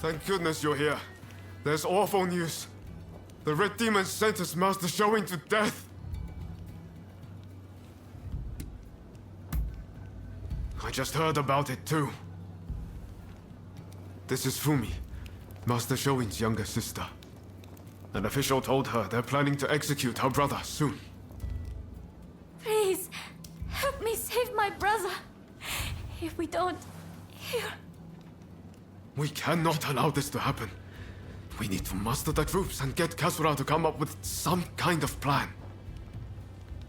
Thank goodness you're here. There's awful news. The Red Demon sentenced Master Shogun to death. I just heard about it too. This is Fumi, Master Shogun's younger sister. An official told her they're planning to execute her brother soon. Please, help me save my brother. If we don't, here. We cannot allow this to happen. We need to muster the troops and get Katsura to come up with some kind of plan.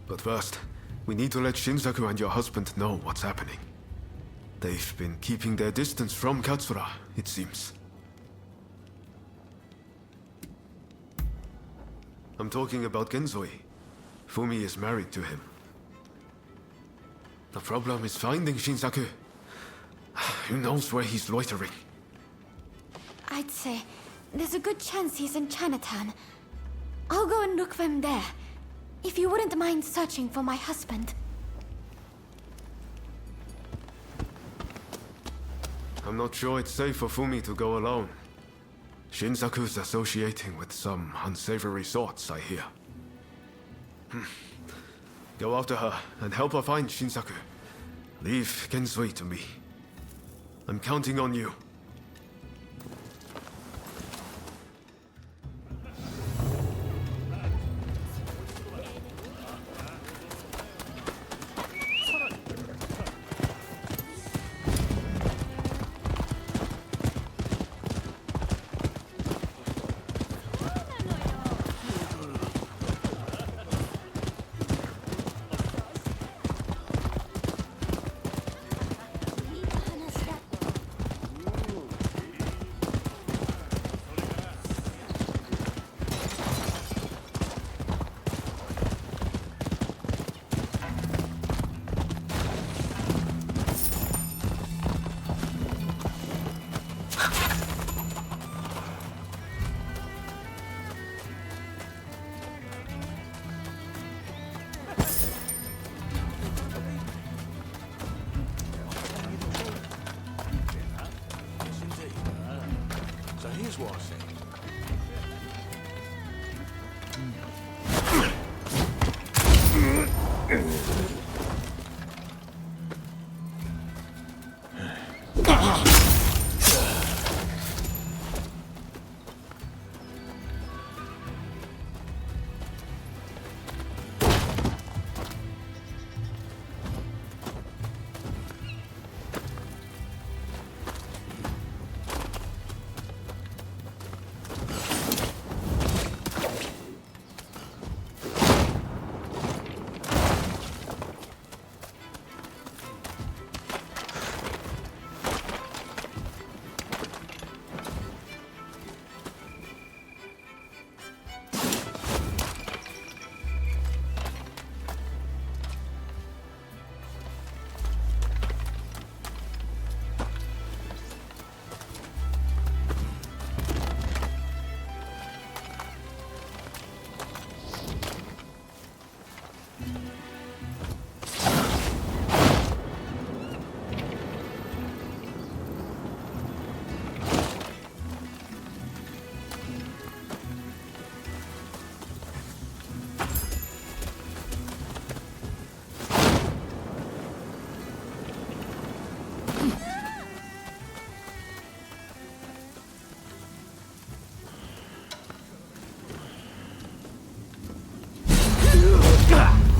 But first, we need to let Shinsaku and your husband know what's happening. They've been keeping their distance from Katsura, it seems. I'm talking about Genzoi. Fumi is married to him. The problem is finding Shinsaku. Who knows where he's loitering? I'd say there's a good chance he's in Chinatown. I'll go and look for him there. If you wouldn't mind searching for my husband. I'm not sure it's safe for Fumi to go alone. Shinsaku's associating with some unsavory sorts, I hear. Go after her and help her find Shinsaku. Leave Genzoi to me. I'm counting on you.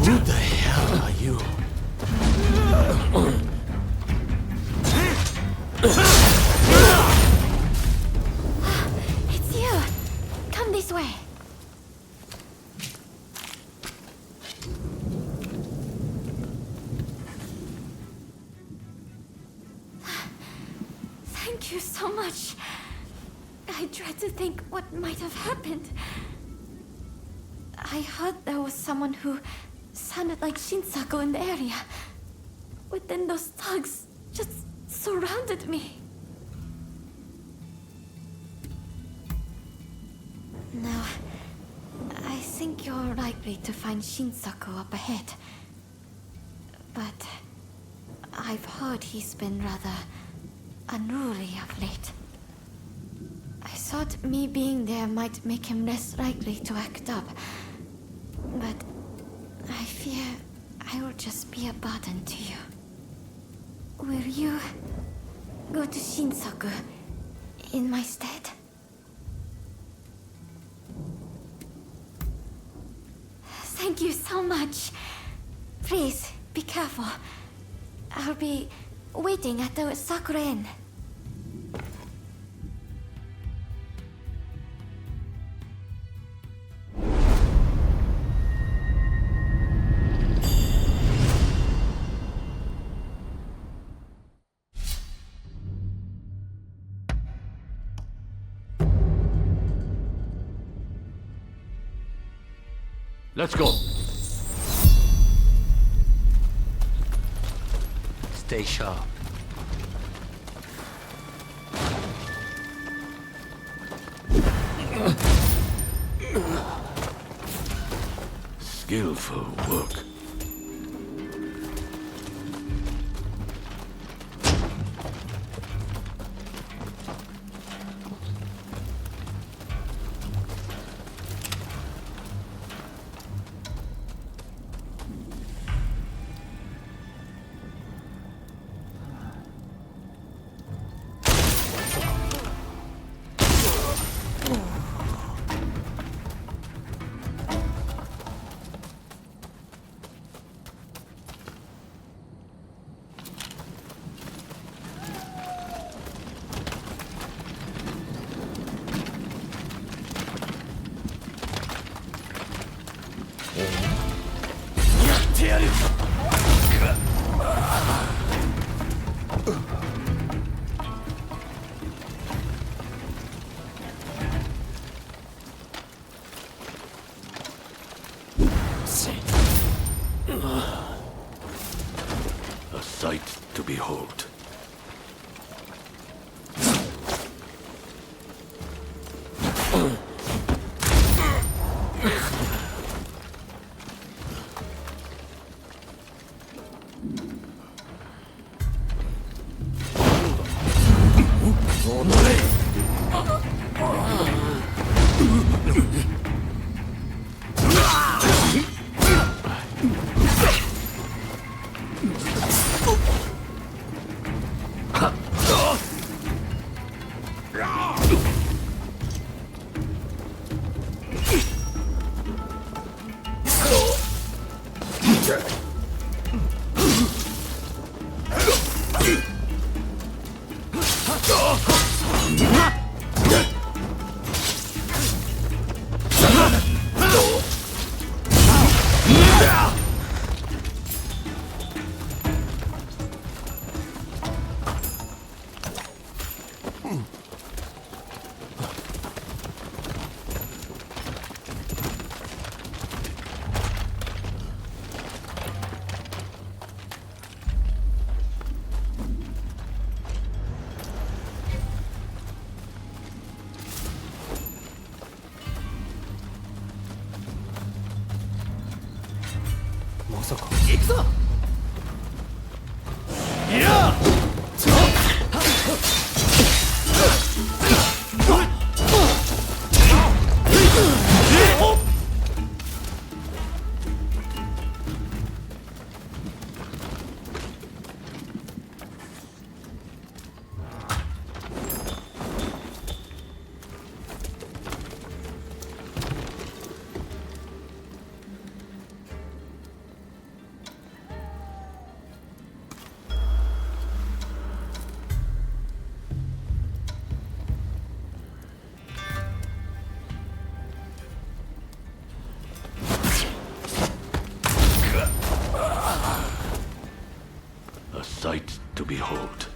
Who the hell are you? It's you. Come this way. Thank you so much. I tried to think what might have happened. I heard there was someone who sounded like Shinsaku in the area. But then those thugs just surrounded me. Now, I think you're likely to find Shinsaku up ahead. But I've heard he's been rather unruly of late. thought me being there might make him less likely to act up. But I fear I will just be a burden to you. Will you go to Shinsaku in my stead? Thank you so much. Please, be careful. I'll be waiting at the Sakura Inn. Let's go. Stay sharp. Skillful work. A sight to behold. Sight to behold.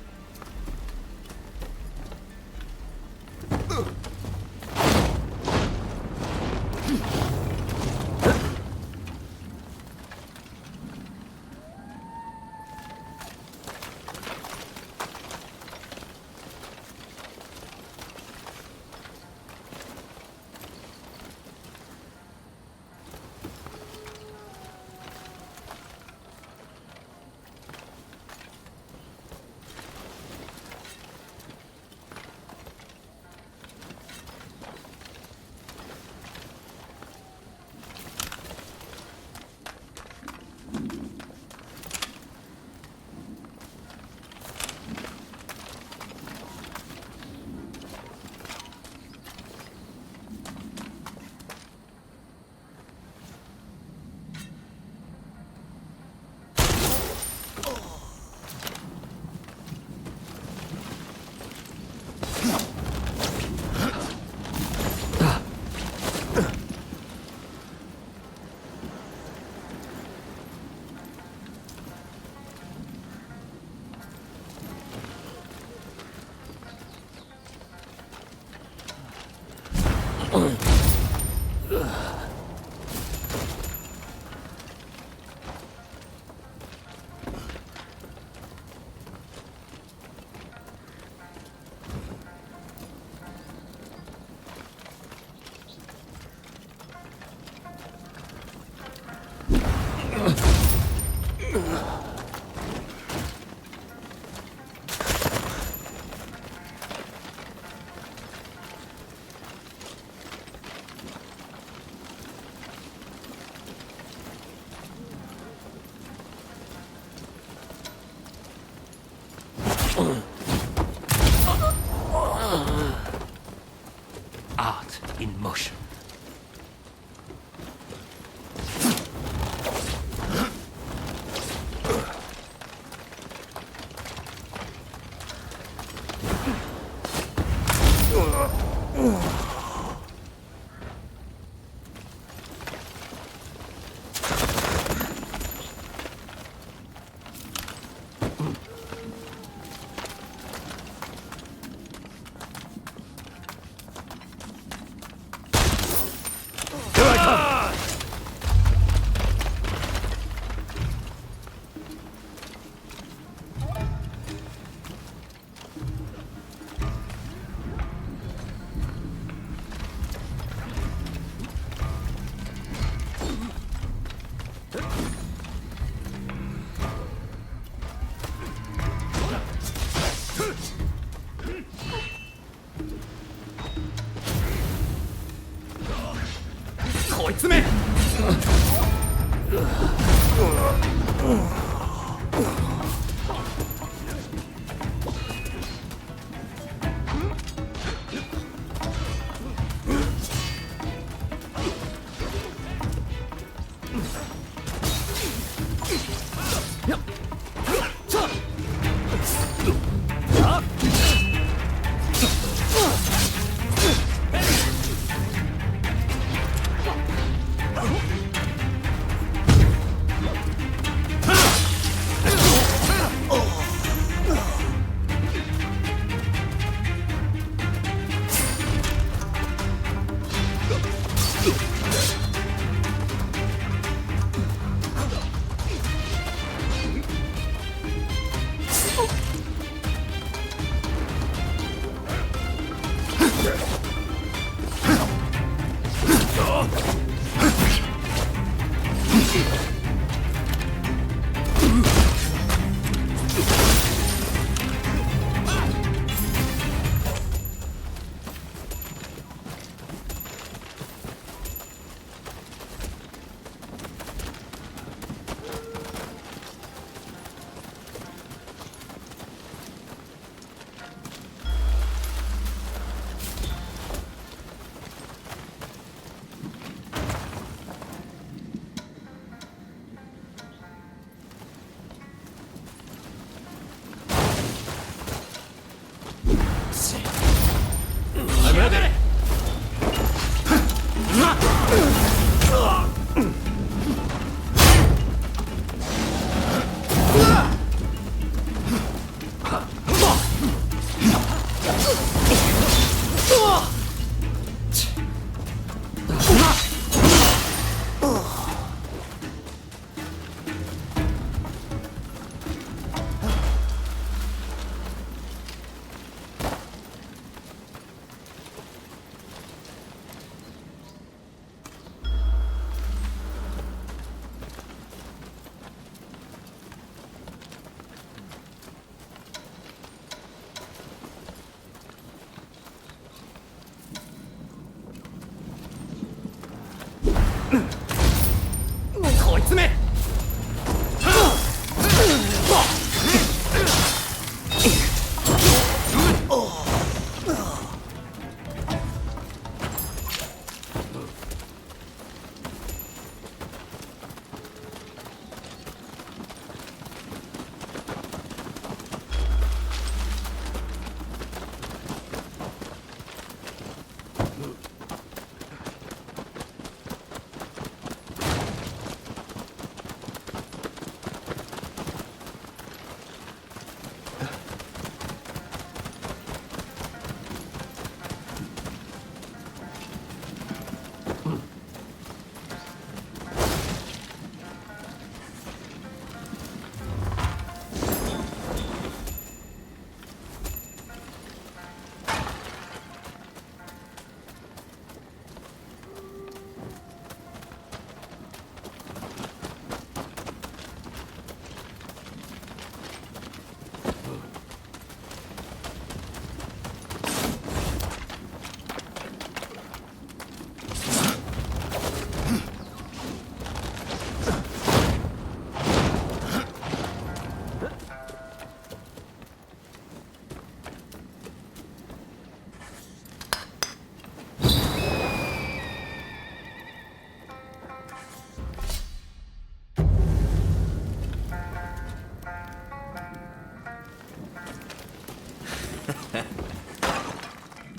Art in motion.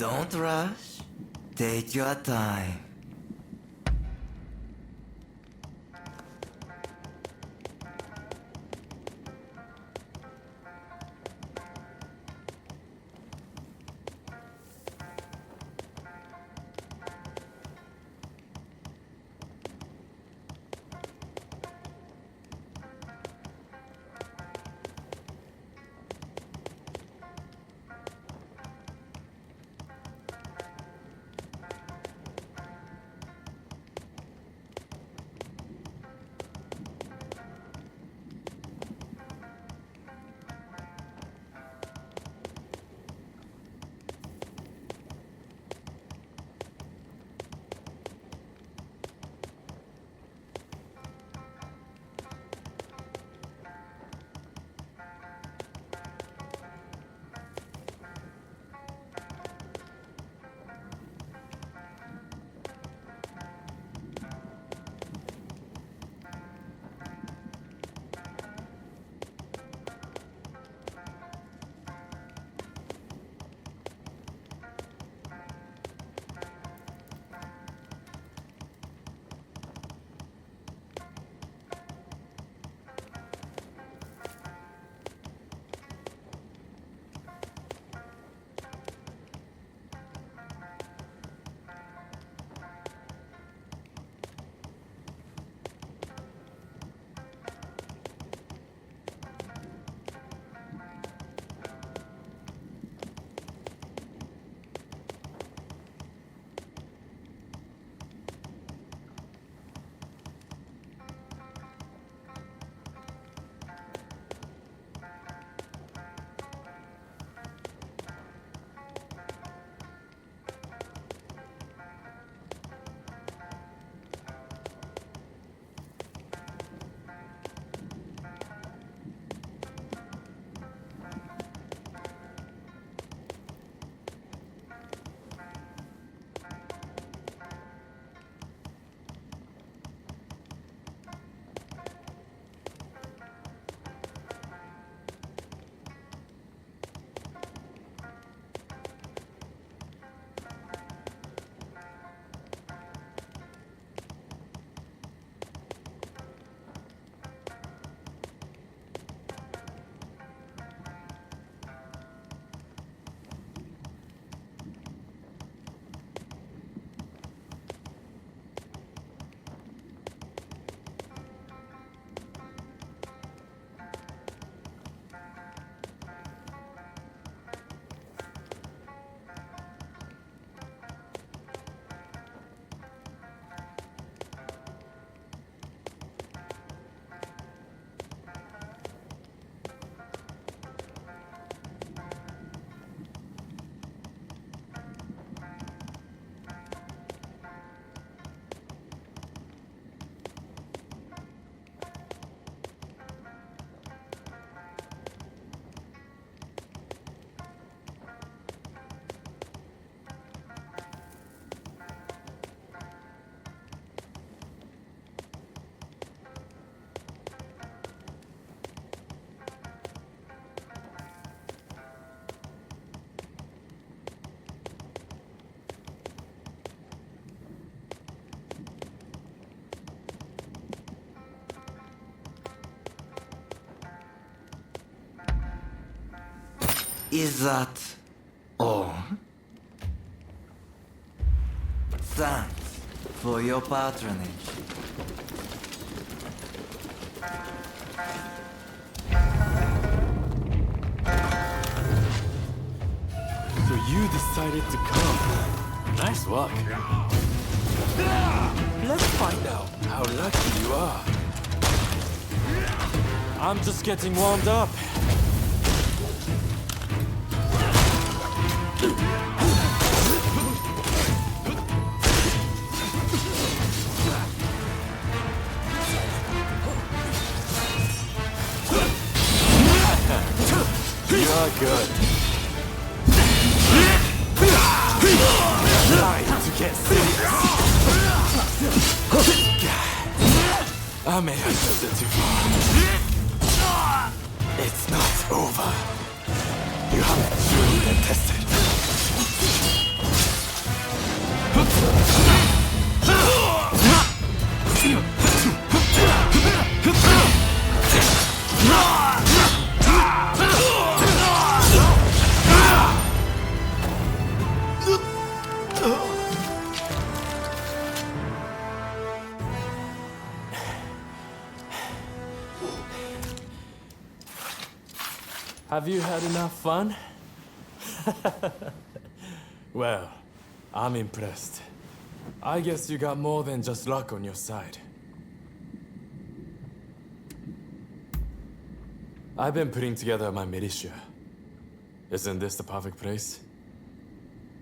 Don't rush. Take your time. Is that all? Thanks for your patronage. So you decided to come. Nice work. Let's find out how lucky you are. I'm just getting warmed up. You're good. Trying to get serious. I may have pushed it too far. It's not over. You haven't truly been tested. Have you had enough fun? Well, I'm impressed. I guess you got more than just luck on your side. I've been putting together my militia. Isn't this the perfect place?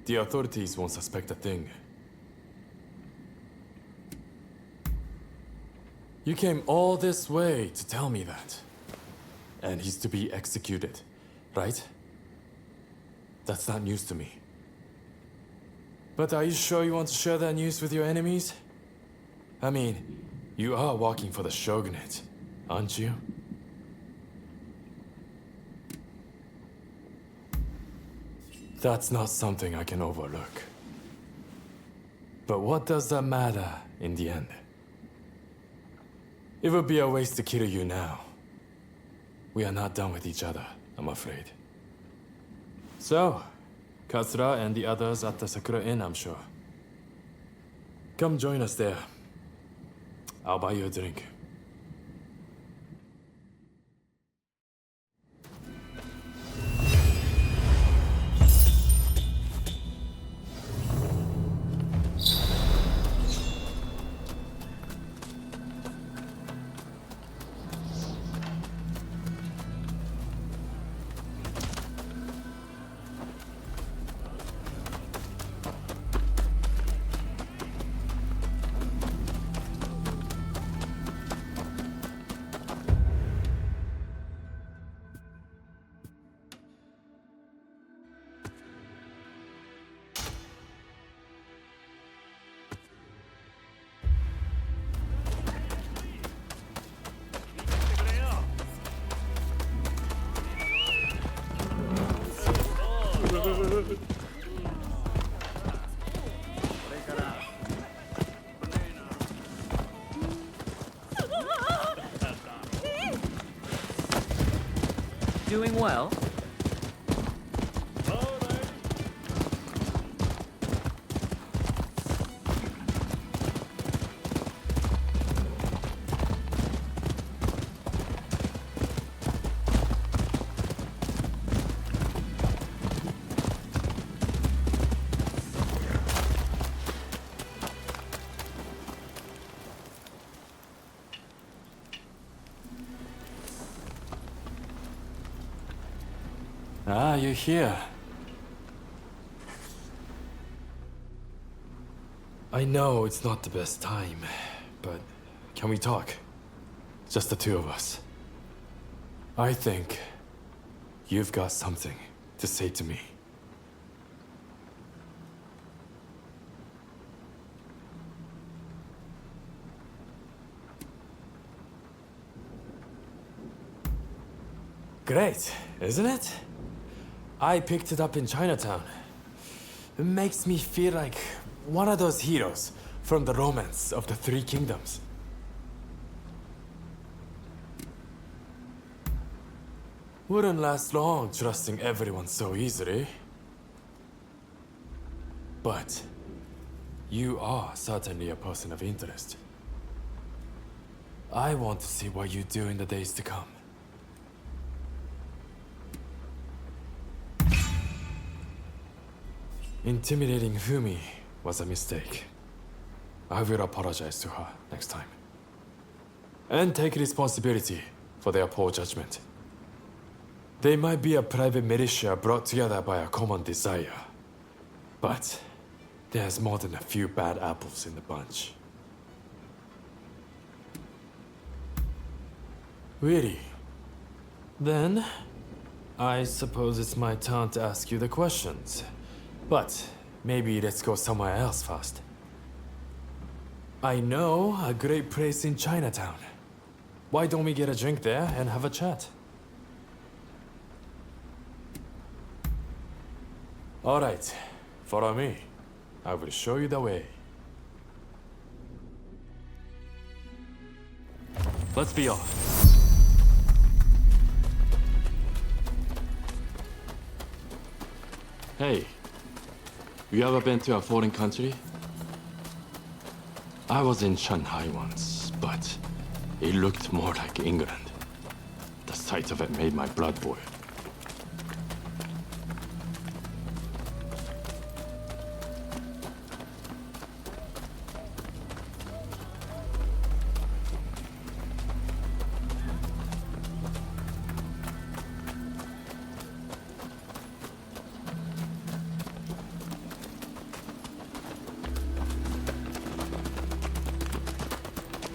The authorities won't suspect a thing. You came all this way to tell me that. And he's to be executed, right? That's not news to me. But are you sure you want to share that news with your enemies? I mean, you are working for the Shogunate, aren't you? That's not something I can overlook. But what does that matter in the end? It would be a waste to kill you now. We are not done with each other, I'm afraid. So, Katsura and the others at the Sakura Inn, I'm sure. Come join us there. I'll buy you a drink. Doing well? Ah, you're here. I know it's not the best time, but can we talk? Just the two of us. I think you've got something to say to me. Great, isn't it? I picked it up in Chinatown. It makes me feel like one of those heroes from the romance of the Three Kingdoms. Wouldn't last long trusting everyone so easily. But you are certainly a person of interest. I want to see what you do in the days to come. Intimidating Fumi was a mistake. I will apologize to her next time. And take responsibility for their poor judgment. They might be a private militia brought together by a common desire. But there's more than a few bad apples in the bunch. Really? Then, I suppose it's my turn to ask you the questions. But maybe let's go somewhere else first. I know a great place in Chinatown. Why don't we get a drink there and have a chat? All right, follow me. I will show you the way. Let's be off. Hey. You ever been to a foreign country? I was in Shanghai once, but it looked more like England. The sight of it made my blood boil.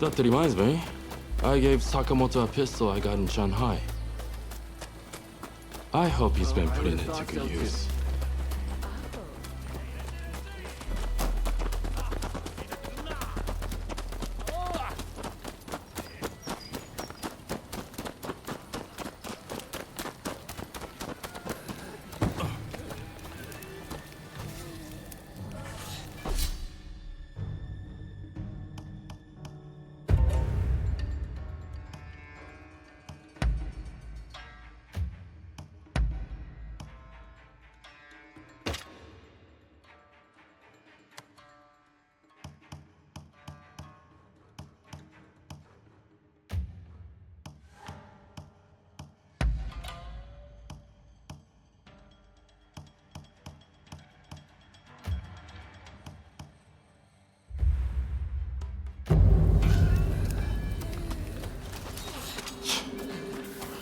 That reminds me. I gave Sakamoto a pistol I got in Shanghai. I hope he's been putting it to good use.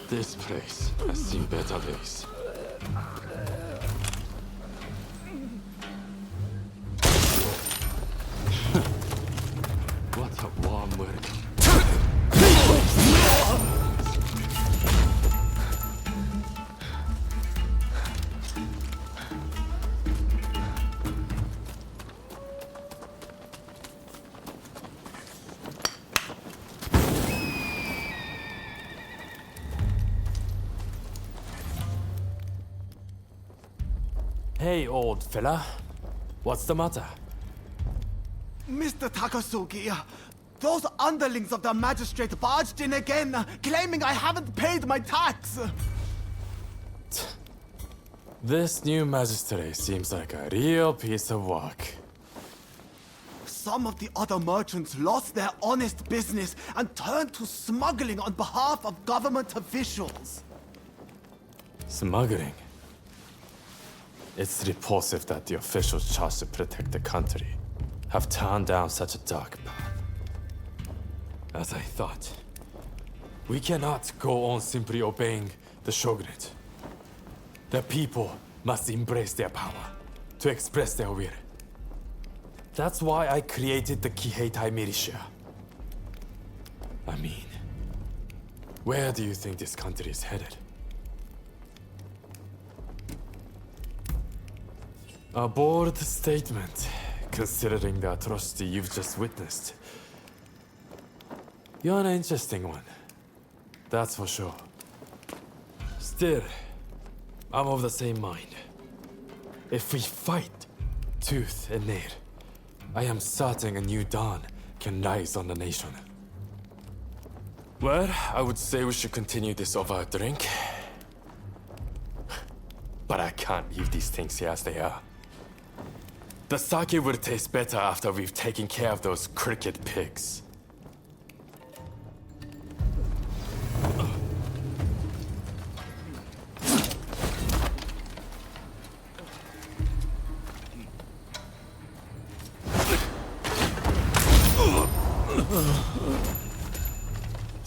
This place has seen better days. What a warm welcome. Hey, old fella. What's the matter? Mr. Takasugi, those underlings of the magistrate barged in again, claiming I haven't paid my tax. This new magistrate seems like a real piece of work. Some of the other merchants lost their honest business and turned to smuggling on behalf of government officials. Smuggling? It's repulsive that the officials charged to protect the country have turned down such a dark path. As I thought, we cannot go on simply obeying the shogunate. The people must embrace their power to express their will. That's why I created the Kiheitai militia. I mean, where do you think this country is headed? A bold statement, considering the atrocity you've just witnessed. You're an interesting one, that's for sure. Still, I'm of the same mind. If we fight tooth and nail, I am certain a new dawn can rise on the nation. Well, I would say we should continue this over a drink. But I can't leave these things here as they are. The sake will taste better after we've taken care of those cricket pigs.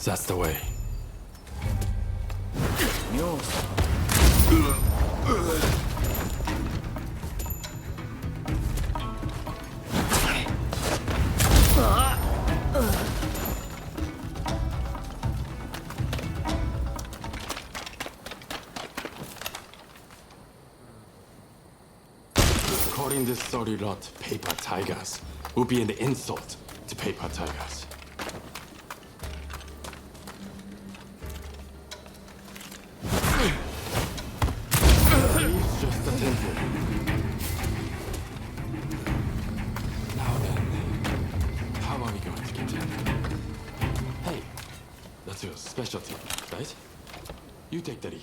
That's the way. Calling this sorry lot paper tigers would be an insult to paper tigers. He's just a temple. Now then, how are we going to get in? Hey, that's your specialty, right? You take the lead.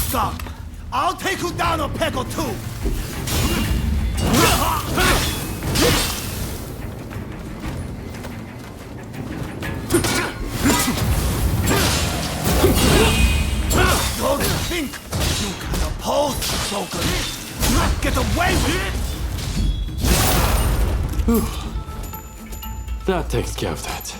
scum! I'll take you down a peg or two! Don't think you can oppose the Shogun and get away with it! That takes care of that.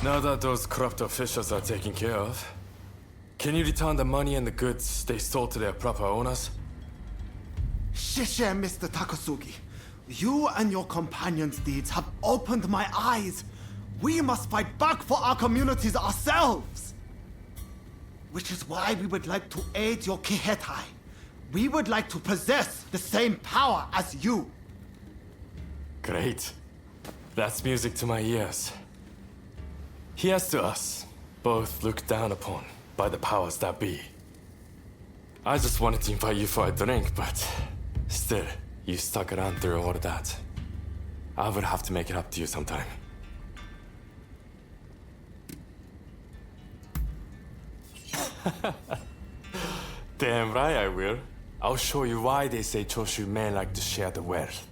Now that those corrupt officials are taken care of, can you return the money and the goods they stole to their proper owners? Shishe, Mr. Takasugi. You and your companions' deeds have opened my eyes. We must fight back for our communities ourselves. Which is why we would like to aid your Kihetai. We would like to possess the same power as you. Great. That's music to my ears. Here's to us, both looked down upon by the powers that be. I just wanted to invite you for a drink, but still, you stuck around through all of that. I would have to make it up to you sometime. Damn right I will. I'll show you why they say Choshu men like to share the wealth.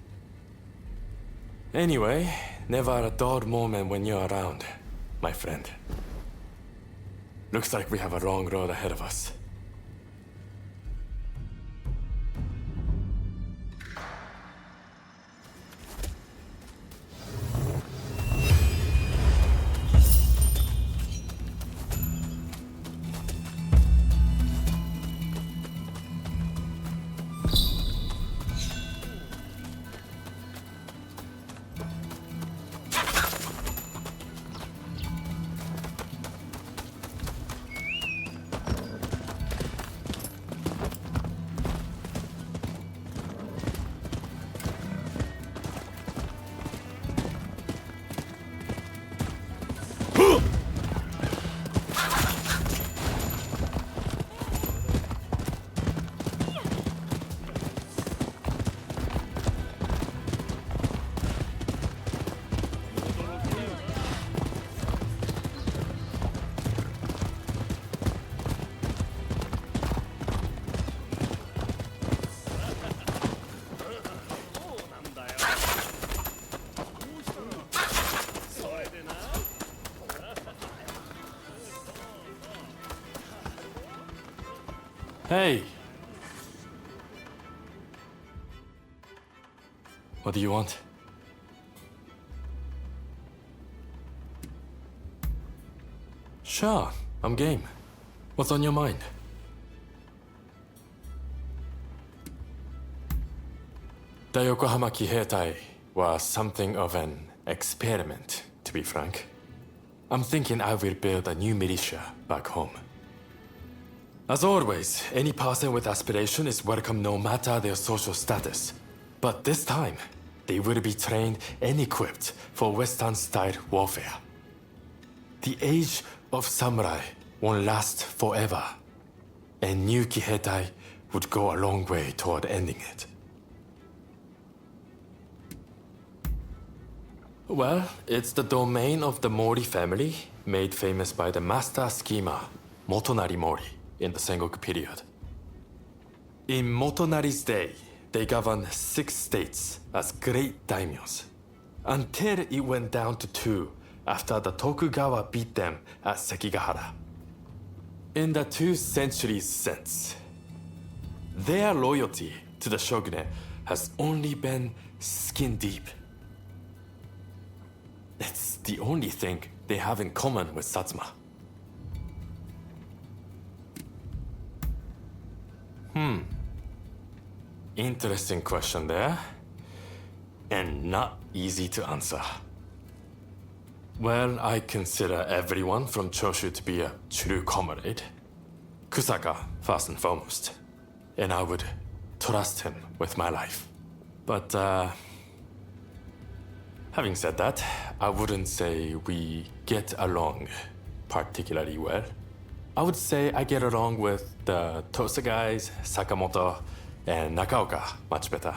Anyway, never a dull moment when you're around, my friend. Looks like we have a long road ahead of us. Hey! What do you want? Sure, I'm game. What's on your mind? The Yokohama Kihetai was something of an experiment, to be frank. I'm thinking I will build a new militia back home. As always, any person with aspiration is welcome no matter their social status. But this time, they will be trained and equipped for Western-style warfare. The age of samurai won't last forever, and new Kihetai would go a long way toward ending it. Well, it's the domain of the Mori family, made famous by the master schemer, Motonari Mori, in the Sengoku period. In Motonari's day, they governed 6 states as great daimyos, until it went down to 2 after the Tokugawa beat them at Sekigahara. In the 2 centuries since, their loyalty to the shogunate has only been skin deep. It's the only thing they have in common with Satsuma. Interesting question there, and not easy to answer. Well, I consider everyone from Choshu to be a true comrade. Kusaka, first and foremost, and I would trust him with my life. But, having said that, I wouldn't say we get along particularly well. I would say I get along with the Tosa guys, Sakamoto, and Nakaoka much better.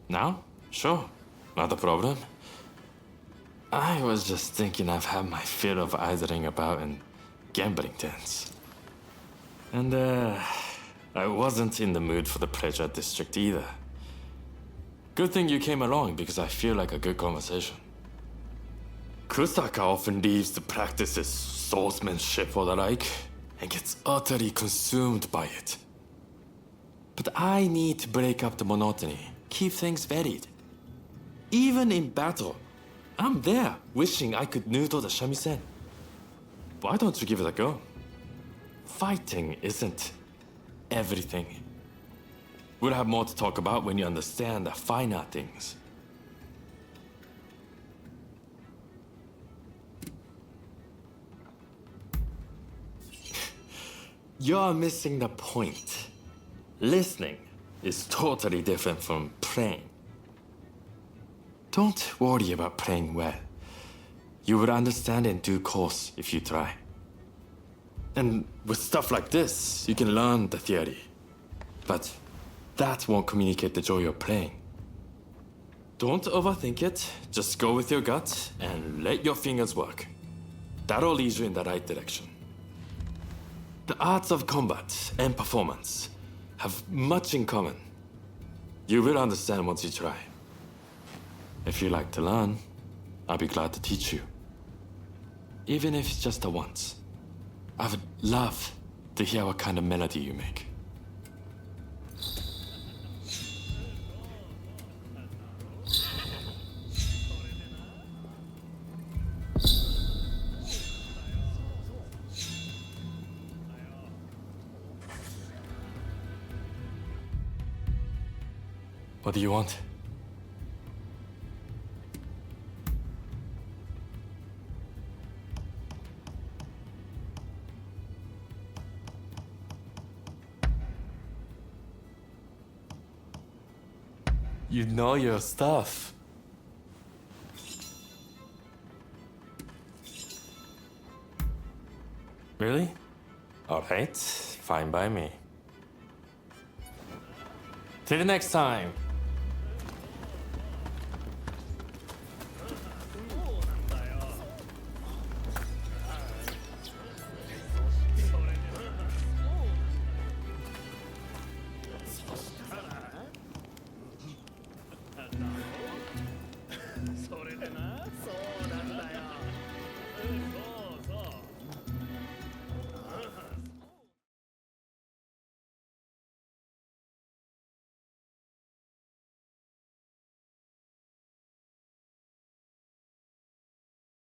Now? Sure. Not a problem. I was just thinking I've had my fill of idling about in gambling dens. And, I wasn't in the mood for the pleasure district either. Good thing you came along because I feel like a good conversation. Kusaka often leaves to practice his swordsmanship or the like, and gets utterly consumed by it. But I need to break up the monotony, keep things varied. Even in battle, I'm there wishing I could noodle the shamisen. Why don't you give it a go? Fighting isn't everything. We'll have more to talk about when you understand the finer things. You're missing the point. Listening is totally different from playing. Don't worry about playing well. You will understand in due course if you try. And with stuff like this, you can learn the theory. But that won't communicate the joy of playing. Don't overthink it, just go with your gut and let your fingers work. That'll lead you in the right direction. The arts of combat and performance have much in common. You will understand once you try. If you like to learn, I'll be glad to teach you. Even if it's just a once. I would love to hear what kind of melody you make. What do you want? You know your stuff. Really? All right, fine by me. Till the next time.